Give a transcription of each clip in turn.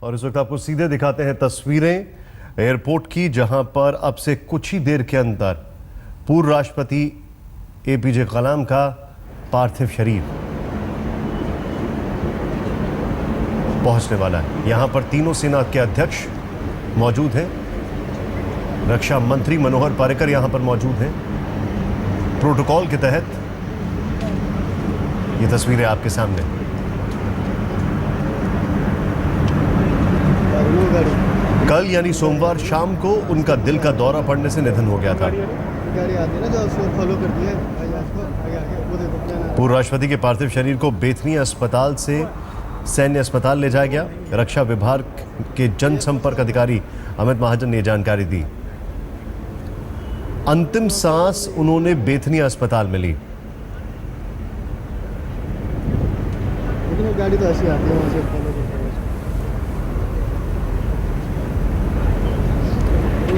और इस वक्त आपको सीधे दिखाते हैं तस्वीरें एयरपोर्ट की, जहां पर अब से कुछ ही देर के अंदर पूर्व राष्ट्रपति एपीजे कलाम का पार्थिव शरीर पहुंचने वाला है। यहां पर तीनों सेना के अध्यक्ष मौजूद हैं, रक्षा मंत्री मनोहर पर्रिकर यहां पर मौजूद हैं। प्रोटोकॉल के तहत ये तस्वीरें आपके सामने। कल यानी सोमवार शाम को उनका दिल का दौरा पड़ने से निधन हो गया था। पूर्व राष्ट्रपति के पार्थिव शरीर को बेथनी अस्पताल से सैन्य अस्पताल ले जाया गया। रक्षा विभाग के जनसंपर्क अधिकारी अमित महाजन ने जानकारी दी। अंतिम सांस उन्होंने बेथनी अस्पताल में ली। गाड़ी तो ऐसी आती है वहां से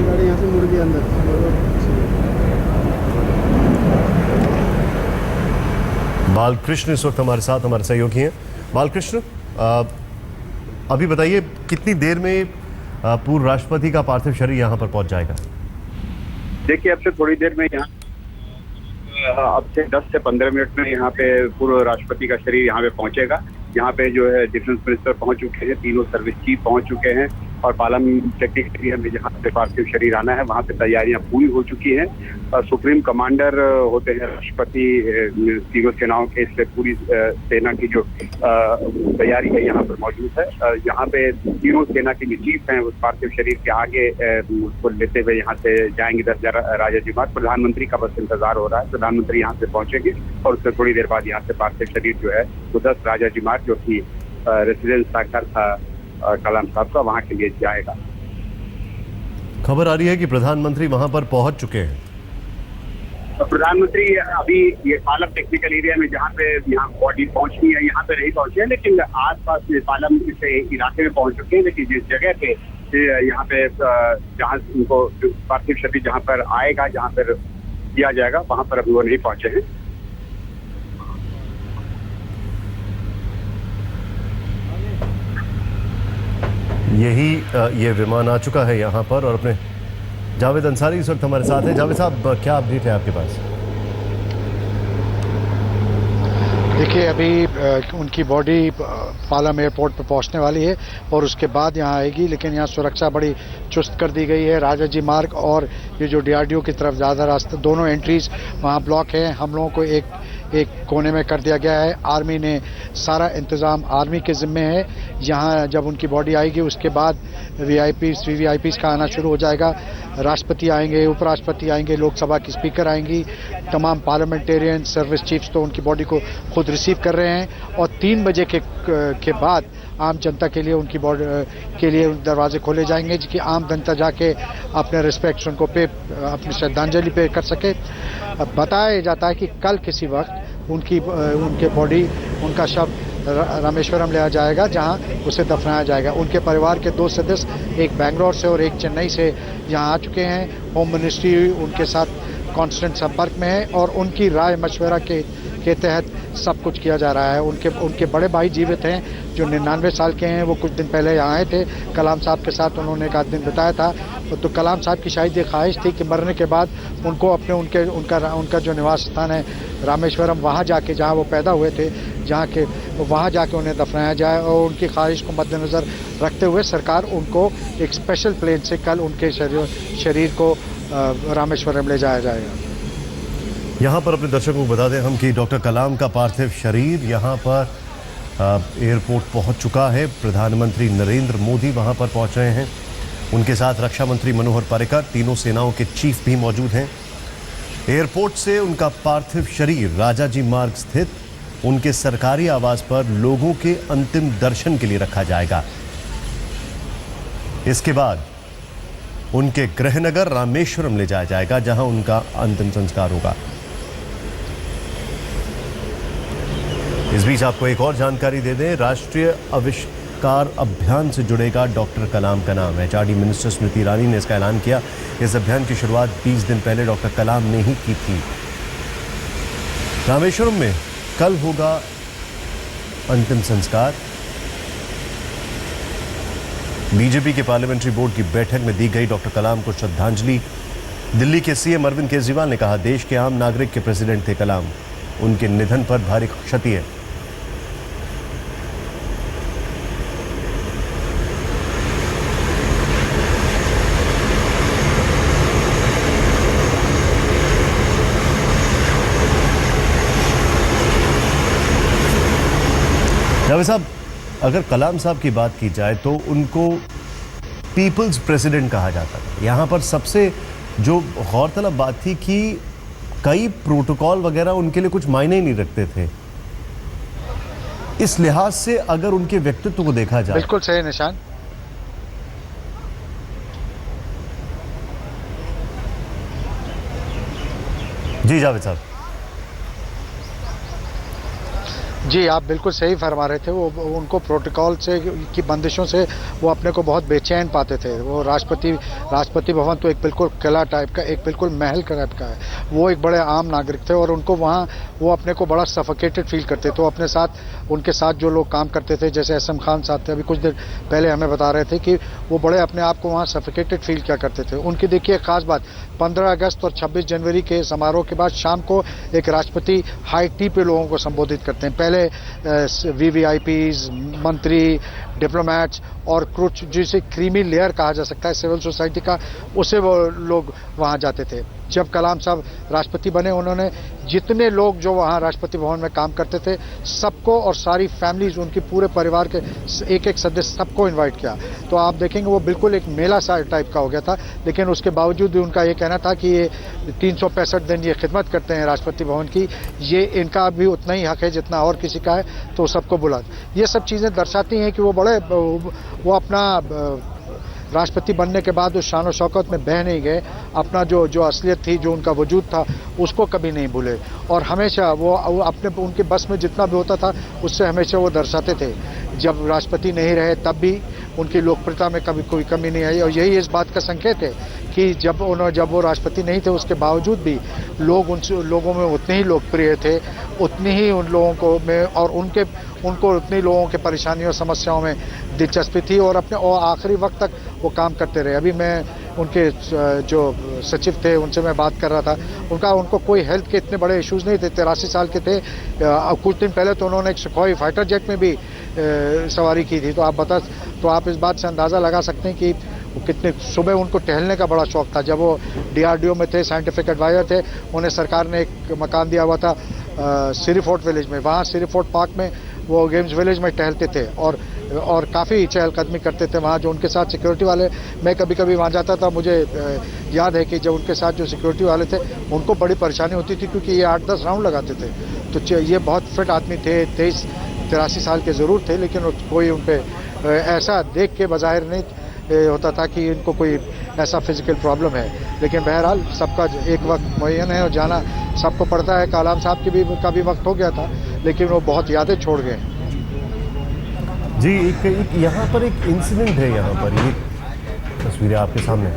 गाड़ी यहाँ से मुड़ गई अंदर। बालकृष्ण इस वक्त हमारे साथ, हमारे सहयोगी हैं। बालकृष्ण, अभी बताइए कितनी देर में पूर्व राष्ट्रपति का पार्थिव शरीर यहाँ पर पहुंच जाएगा? देखिए, अब से थोड़ी देर में यहाँ अब से 10 से 15 मिनट में यहाँ पे पूर्व राष्ट्रपति का शरीर यहाँ पे पहुंचेगा। यहाँ पे जो है डिफेंस मिनिस्टर पहुंच चुके हैं, तीनों सर्विस चीफ पहुंच चुके हैं और पार्लियामेंट सेक्रेटरी में जहाँ पे पार्थिव शरीर आना है वहाँ पे तैयारियां पूरी हो चुकी हैं। सुप्रीम कमांडर होते हैं राष्ट्रपति तीनों सेनाओं के, इससे पूरी सेना की जो तैयारी है यहाँ पर मौजूद है। यहाँ पे तीनों सेना के जो चीफ हैं उस पार्थिव शरीर के आगे उसको लेते हुए यहाँ से जाएंगे 10 राजाजी मार्ग। प्रधानमंत्री का बस इंतजार हो रहा है, प्रधानमंत्री यहाँ से पहुंचेंगे और उससे थोड़ी देर बाद यहाँ से पार्थिव शरीर जो है वो 10 राजाजी मार्ग, जो की रेसिडेंस था घर था कलाम साहब का, वहां के लिए जाएगा। खबर आ रही है कि प्रधानमंत्री वहां पर पहुंच चुके हैं। तो प्रधानमंत्री अभी ये पालम टेक्निकल एरिया में जहाँ पे यहाँ बॉडी पहुंचनी है यहाँ पे नहीं पहुंचे हैं, लेकिन आसपास पालम से इलाके में पहुंच चुके हैं। लेकिन जिस जगह पे यहाँ पे जहाँ उनको पार्थिव शरीर जहाँ पर आएगा, जहाँ पर दिया जाएगा, वहां पर अभी वो नहीं पहुंचे हैं। ये विमान आ चुका है यहाँ पर और अपने जावेद अंसारी इस वक्त हमारे साथ हैं। जावेद साहब, क्या अपडेट है आपके पास? देखिए, अभी उनकी बॉडी पालम एयरपोर्ट पर पहुंचने वाली है और उसके बाद यहाँ आएगी, लेकिन यहाँ सुरक्षा बड़ी चुस्त कर दी गई है। राजाजी मार्ग और ये जो डीआरडीओ की तरफ ज़्यादा रास्ते, दोनों एंट्रीज वहाँ ब्लॉक हैं। हम लोगों को एक कोने में कर दिया गया है। आर्मी ने सारा इंतज़ाम आर्मी के ज़िम्मे है। यहाँ जब उनकी बॉडी आएगी उसके बाद वीवीआईपीज़ का आना शुरू हो जाएगा। राष्ट्रपति आएंगे, उपराष्ट्रपति आएंगे, लोकसभा की स्पीकर आएंगी, तमाम पार्लियामेंटेरियन सर्विस चीफ्स तो उनकी बॉडी को खुद रिसीव कर रहे हैं और 3 बजे के बाद आम जनता के लिए उनकी बॉडी के लिए दरवाजे खोले जाएंगे, जिसकी आम जनता जाके अपने रिस्पेक्ट्स उनको अपनी श्रद्धांजलि पे कर सके। बताया जाता है कि कल किसी वक्त उनके बॉडी, उनका शव रामेश्वरम ले जाएगा, जहां उसे दफनाया जाएगा। उनके परिवार के 2 सदस्य, एक बेंगलोर से और एक चेन्नई से यहाँ आ चुके हैं। होम मिनिस्ट्री उनके साथ कांस्टेंट संपर्क में है और उनकी राय मशवरा के तहत सब कुछ किया जा रहा है। उनके बड़े भाई जीवित हैं जो 99 साल के हैं। वो कुछ दिन पहले यहाँ आए थे, कलाम साहब के साथ उन्होंने एक आध दिन बिताया था। तो कलाम साहब की शायद ये ख्वाहिश थी कि मरने के बाद उनको अपने उनका जो निवास स्थान है रामेश्वरम, वहाँ जाके, जहाँ वो पैदा हुए थे, वहाँ जाके उन्हें दफनाया जाए। और उनकी ख्वाहिश को मद्देनज़र रखते हुए सरकार उनको एक स्पेशल प्लेन से कल उनके शरीर को रामेश्वरम ले जाया जाएगा। यहाँ पर अपने दर्शकों को बता दें हम कि डॉक्टर कलाम का पार्थिव शरीर यहाँ पर एयरपोर्ट पहुँच चुका है। प्रधानमंत्री नरेंद्र मोदी वहाँ पर पहुँच रहे हैं। उनके साथ रक्षा मंत्री मनोहर पर्रिकर, तीनों सेनाओं के चीफ भी मौजूद हैं। एयरपोर्ट से उनका पार्थिव शरीर राजाजी मार्ग स्थित उनके सरकारी आवास पर लोगों के अंतिम दर्शन के लिए रखा जाएगा। इसके बाद उनके गृहनगर रामेश्वरम ले जाया जाएगा, जहां उनका अंतिम संस्कार होगा। इस बीच आपको एक और जानकारी दे दें, राष्ट्रीय आविष्कार अभियान से जुड़ेगा डॉक्टर कलाम का नाम। एचआरडी मिनिस्टर स्मृति ईरानी ने इसका ऐलान किया। इस अभियान की शुरुआत 20 दिन पहले डॉक्टर कलाम ने ही की थी। रामेश्वरम में कल होगा अंतिम संस्कार। बीजेपी के पार्लियामेंट्री बोर्ड की बैठक में दी गई डॉक्टर कलाम को श्रद्धांजलि। दिल्ली के सीएम अरविंद केजरीवाल ने कहा, देश के आम नागरिक के प्रेसिडेंट थे कलाम, उनके निधन पर भारी क्षति है। जावेद साहब, अगर कलाम साहब की बात की जाए तो उनको पीपल्स प्रेसिडेंट कहा जाता था। यहाँ पर सबसे जो गौरतलब बात थी कि कई प्रोटोकॉल वगैरह उनके लिए कुछ मायने ही नहीं रखते थे। इस लिहाज से अगर उनके व्यक्तित्व को देखा जाए, बिल्कुल सही निशान। जी जावेद साहब। जी, आप बिल्कुल सही फरमा रहे थे। वो उनको प्रोटोकॉल से की बंदिशों से वो अपने को बहुत बेचैन पाते थे। वो राष्ट्रपति भवन तो एक बिल्कुल किला टाइप का, एक बिल्कुल महल टाइप का है। वो एक बड़े आम नागरिक थे और उनको वहाँ वो अपने को बड़ा सफोकेटेड फील करते। तो अपने साथ उनके साथ जो लोग काम करते थे, जैसे एसएम खान साहब थे, अभी कुछ देर पहले हमें बता रहे थे कि वो बड़े अपने आप को वहाँ सफोकेटेड फील क्या करते थे। उनकी देखिए खास बात, 15 अगस्त और 26 जनवरी के समारोह के बाद शाम को एक राष्ट्रपति हाई टी पे लोगों को संबोधित करते हैं। पहले वीवीआईपीज, मंत्री, डिप्लोमैट्स और कुछ जिसे क्रीमी लेयर कहा जा सकता है सिविल सोसाइटी का, उसे वो लोग वहाँ जाते थे। जब कलाम साहब राष्ट्रपति बने, उन्होंने जितने लोग जो वहाँ राष्ट्रपति भवन में काम करते थे सबको और सारी फैमिलीज, उनके पूरे परिवार के एक एक सदस्य सबको इनवाइट किया। तो आप देखेंगे वो बिल्कुल एक मेला सा टाइप का हो गया था। लेकिन उसके बावजूद भी उनका ये कहना था कि ये 365 दिन ये खिदमत करते हैं राष्ट्रपति भवन की, ये इनका भी उतना ही हक है जितना और किसी का है, तो सबको बुला। ये सब चीज़ें दर्शाती हैं कि वो अपना राष्ट्रपति बनने के बाद उस शान और शौकत में बह नहीं गए। अपना जो असलियत थी, जो उनका वजूद था, उसको कभी नहीं भूले। और हमेशा वो अपने उनके बस में जितना भी होता था उससे हमेशा वो दर्शाते थे। जब राष्ट्रपति नहीं रहे तब भी उनकी लोकप्रियता में कभी कोई कमी नहीं आई। और यही इस बात का संकेत है कि जब वो राष्ट्रपति नहीं थे उसके बावजूद भी लोगों में उतने ही लोकप्रिय थे, उतनी ही उन लोगों को में और उनको उतनी लोगों के परेशानियों समस्याओं में दिलचस्पी थी और अपने आखिरी वक्त तक वो काम करते रहे। अभी मैं उनके जो सचिव थे उनसे मैं बात कर रहा था, उनको कोई हेल्थ के इतने बड़े इश्यूज नहीं थे। 83 साल के थे। कुछ दिन पहले तो उन्होंने एक सुखोई फाइटर जेट में भी सवारी की थी। तो आप इस बात से अंदाज़ा लगा सकते हैं कि कितने सुबह उनको टहलने का बड़ा शौक था। जब वो DRDO में थे, साइंटिफिक एडवाइजर थे, उन्हें सरकार ने एक मकान दिया हुआ था सिरी फोर्ट विलेज में। वहाँ सिरी फोर्ट पार्क में वो गेम्स विलेज में टहलते थे और काफ़ी चहलकदमी करते थे वहाँ। जो उनके साथ सिक्योरिटी वाले, मैं कभी कभी वहाँ जाता था, मुझे याद है कि जब उनके साथ जो सिक्योरिटी वाले थे उनको बड़ी परेशानी होती थी क्योंकि ये 8-10 राउंड लगाते थे। तो ये बहुत फिट आदमी थे, 83 साल के ज़रूर थे, लेकिन कोई उन पर ऐसा देख के बज़ाहिर नहीं होता था कि इनको कोई ऐसा फिजिकल प्रॉब्लम है। लेकिन बहरहाल सबका एक वक्त मुय्यन है और जाना सबको पड़ता है। कलाम साहब का भी वक्त हो गया था, लेकिन वो बहुत यादें छोड़ गए। जी, एक यहाँ पर एक इंसिडेंट है। यहाँ पर ये तस्वीरें आपके सामने,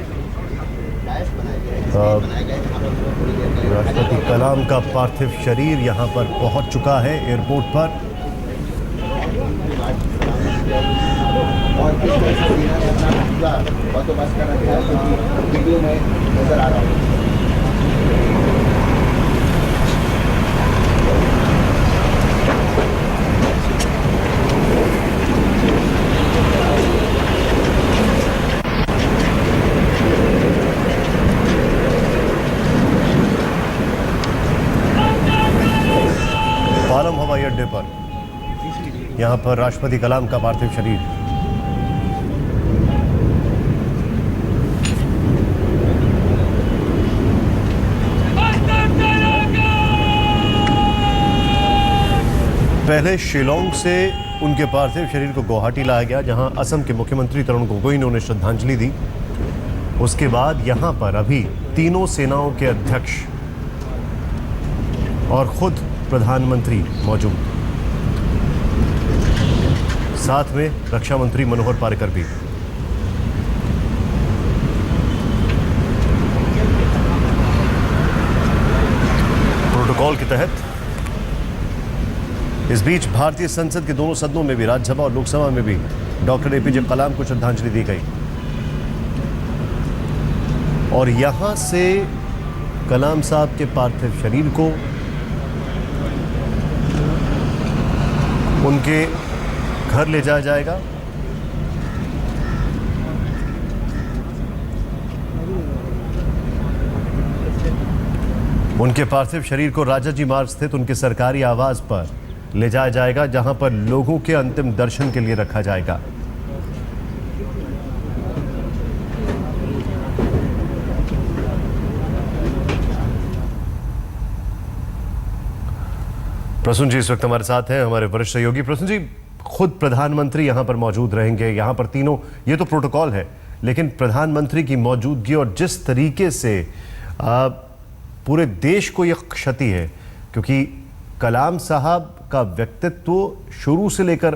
राष्ट्रपति कलाम का पार्थिव शरीर यहाँ पर पहुँच चुका है एयरपोर्ट पर। और वीडियो में नजर आ रहा है। पालम हवाई अड्डे पर यहाँ पर राष्ट्रपति कलाम का पार्थिव शरीर। पहले शिलोंग से उनके पार्थिव शरीर को गुवाहाटी लाया गया, जहां असम के मुख्यमंत्री तरुण गोगोई ने उन्हें श्रद्धांजलि दी। उसके बाद यहां पर अभी तीनों सेनाओं के अध्यक्ष और खुद प्रधानमंत्री मौजूद, साथ में रक्षा मंत्री मनोहर पारिकर भी। प्रोटोकॉल के तहत इस बीच भारतीय संसद के दोनों सदनों में भी, राज्यसभा और लोकसभा में भी, डॉक्टर एपीजे कलाम को श्रद्धांजलि दी गई। और यहां से कलाम साहब के पार्थिव शरीर को उनके घर ले जाया जाएगा। उनके पार्थिव शरीर को राजाजी मार्ग स्थित उनके सरकारी आवास पर ले जाया जाएगा, जहां पर लोगों के अंतिम दर्शन के लिए रखा जाएगा। प्रसून जी इस वक्त हमारे साथ हैं, हमारे वरिष्ठ सहयोगी। प्रसून जी, खुद प्रधानमंत्री यहां पर मौजूद रहेंगे, यहां पर तीनों, ये तो प्रोटोकॉल है, लेकिन प्रधानमंत्री की मौजूदगी और जिस तरीके से पूरे देश को यह क्षति है, क्योंकि कलाम साहब का व्यक्तित्व शुरू से लेकर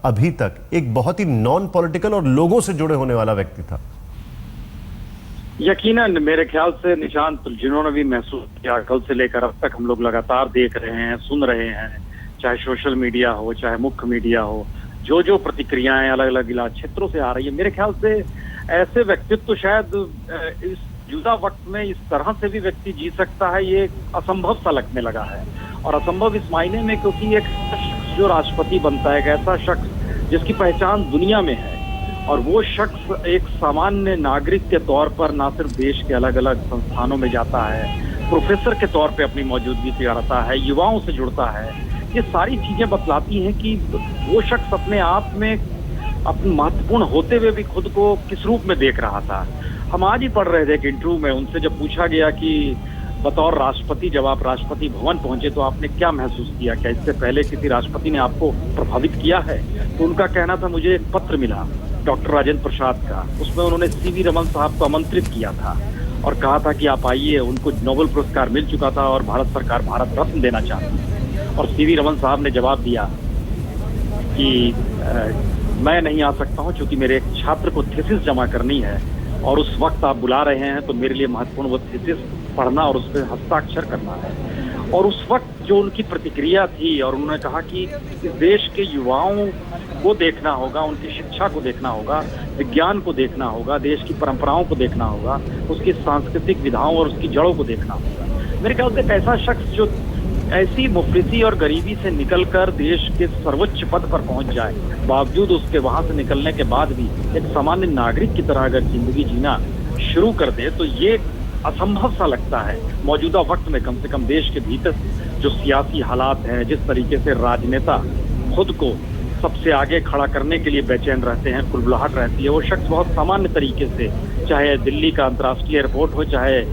अभी तक एक बहुत ही नॉन पॉलिटिकल और लोगों से जुड़े होने वाला व्यक्ति था। यकीनन मेरे ख्याल से निशांत, जिन्होंने भी महसूस किया, कल से लेकर अब तक हम लोग लगातार देख रहे हैं, सुन रहे हैं, चाहे सोशल मीडिया हो, चाहे मुख्य मीडिया हो, जो जो प्रतिक्रियाएं अलग अलग इलाज क्षेत्रों से आ रही है, मेरे ख्याल से ऐसे व्यक्तित्व शायद इस जुदा वक्त में इस तरह से भी व्यक्ति जी सकता है, ये असंभव सा लगने लगा है। और असंभव इस मायने में क्योंकि एक शख्स जो राष्ट्रपति बनता है, एक ऐसा शख्स जिसकी पहचान दुनिया में है, और वो शख्स एक सामान्य नागरिक के तौर पर ना सिर्फ देश के अलग अलग संस्थानों में जाता है, प्रोफेसर के तौर पे अपनी मौजूदगी दिखाता है, युवाओं से जुड़ता है, ये सारी चीजें बतलाती हैं कि वो शख्स अपने आप में अपने महत्वपूर्ण होते हुए भी खुद को किस रूप में देख रहा था। हम आज ही पढ़ रहे थे कि इंटरव्यू में उनसे जब पूछा गया कि बतौर राष्ट्रपति जब आप राष्ट्रपति भवन पहुंचे तो आपने क्या महसूस किया, क्या इससे पहले किसी राष्ट्रपति ने आपको प्रभावित किया है? तो उनका कहना था, मुझे एक पत्र मिला डॉक्टर राजेंद्र प्रसाद का, उसमें उन्होंने सीवी रमन साहब को आमंत्रित किया था और कहा था कि आप आइए। उनको नोबेल पुरस्कार मिल चुका था और भारत सरकार भारत रत्न देना चाहती है, और सीवी रमन साहब ने जवाब दिया कि मैं नहीं आ सकता हूं क्योंकि मेरे एक छात्र को थीसिस जमा करनी है, और उस वक्त आप बुला रहे हैं तो मेरे लिए महत्वपूर्ण वो थीसिस पढ़ना और उस पर हस्ताक्षर करना है। और उस वक्त जो उनकी प्रतिक्रिया थी, और उन्होंने कहा कि इस देश के युवाओं को देखना होगा, उनकी शिक्षा को देखना होगा, विज्ञान को देखना होगा, देश की परंपराओं को देखना होगा, उसकी सांस्कृतिक विधाओं और उसकी जड़ों को देखना होगा। मेरे ख्याल से एक ऐसा शख्स जो ऐसी मुफलिसी और गरीबी से निकलकर देश के सर्वोच्च पद पर पहुंच जाए, बावजूद उसके वहां से निकलने के बाद भी एक सामान्य नागरिक की तरह अगर जिंदगी जीना शुरू कर दे, तो ये असंभव सा लगता है मौजूदा वक्त में। कम से कम देश के भीतर जो सियासी हालात हैं, जिस तरीके से राजनेता खुद को सबसे आगे खड़ा करने के लिए बेचैन रहते हैं, कुलबुलाहट रहती है, वो शख्स बहुत सामान्य तरीके से, चाहे दिल्ली का अंतर्राष्ट्रीय एयरपोर्ट हो, चाहे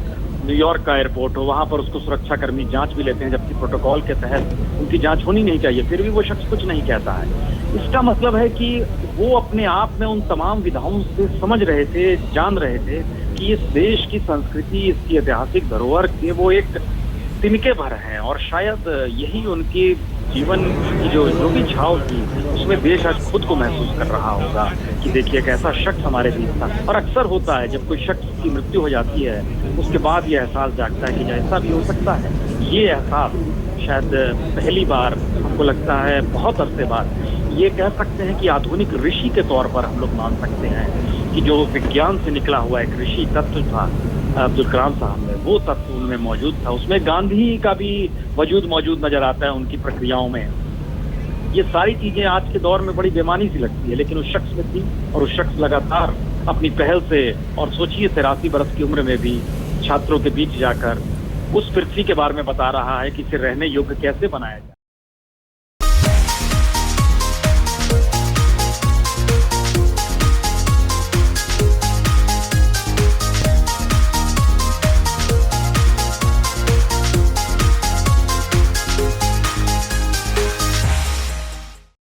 न्यूयॉर्क का एयरपोर्ट हो, वहां पर उसको सुरक्षाकर्मी जांच भी लेते हैं, जबकि प्रोटोकॉल के तहत उनकी जांच होनी नहीं चाहिए, फिर भी वो शख्स कुछ नहीं कहता है। इसका मतलब है कि वो अपने आप में उन तमाम विधाओं से समझ रहे थे, जान रहे थे कि इस देश की संस्कृति, इसकी ऐतिहासिक धरोहर के वो एक तिनके भर हैं, और शायद यही उनकी जीवन की जो भी छाव थी, उसमें देश आज खुद को महसूस कर रहा होगा कि देखिए एक ऐसा शख्स हमारे बीच था। और अक्सर होता है जब कोई शख्स की मृत्यु हो जाती है, उसके बाद ये एहसास जागता है कि ऐसा भी हो सकता है। ये एहसास शायद पहली बार हमको लगता है बहुत अरसे बाद, ये कह सकते हैं कि आधुनिक ऋषि के तौर पर हम लोग मान सकते हैं कि जो विज्ञान से निकला हुआ एक ऋषि तत्व था अब्दुल कलाम साहब में, वो तत्व उनमें मौजूद था। उसमें गांधी का भी वजूद मौजूद नजर आता है उनकी प्रक्रियाओं में। ये सारी चीजें आज के दौर में बड़ी बेमानी सी लगती है, लेकिन उस शख्स में थी, और उस शख्स लगातार अपनी पहल से, और सोचिए 83 बरस की उम्र में भी छात्रों के बीच जाकर उस पृथ्वी के बारे में बता रहा है कि इसे रहने योग्य कैसे बनाया जाए।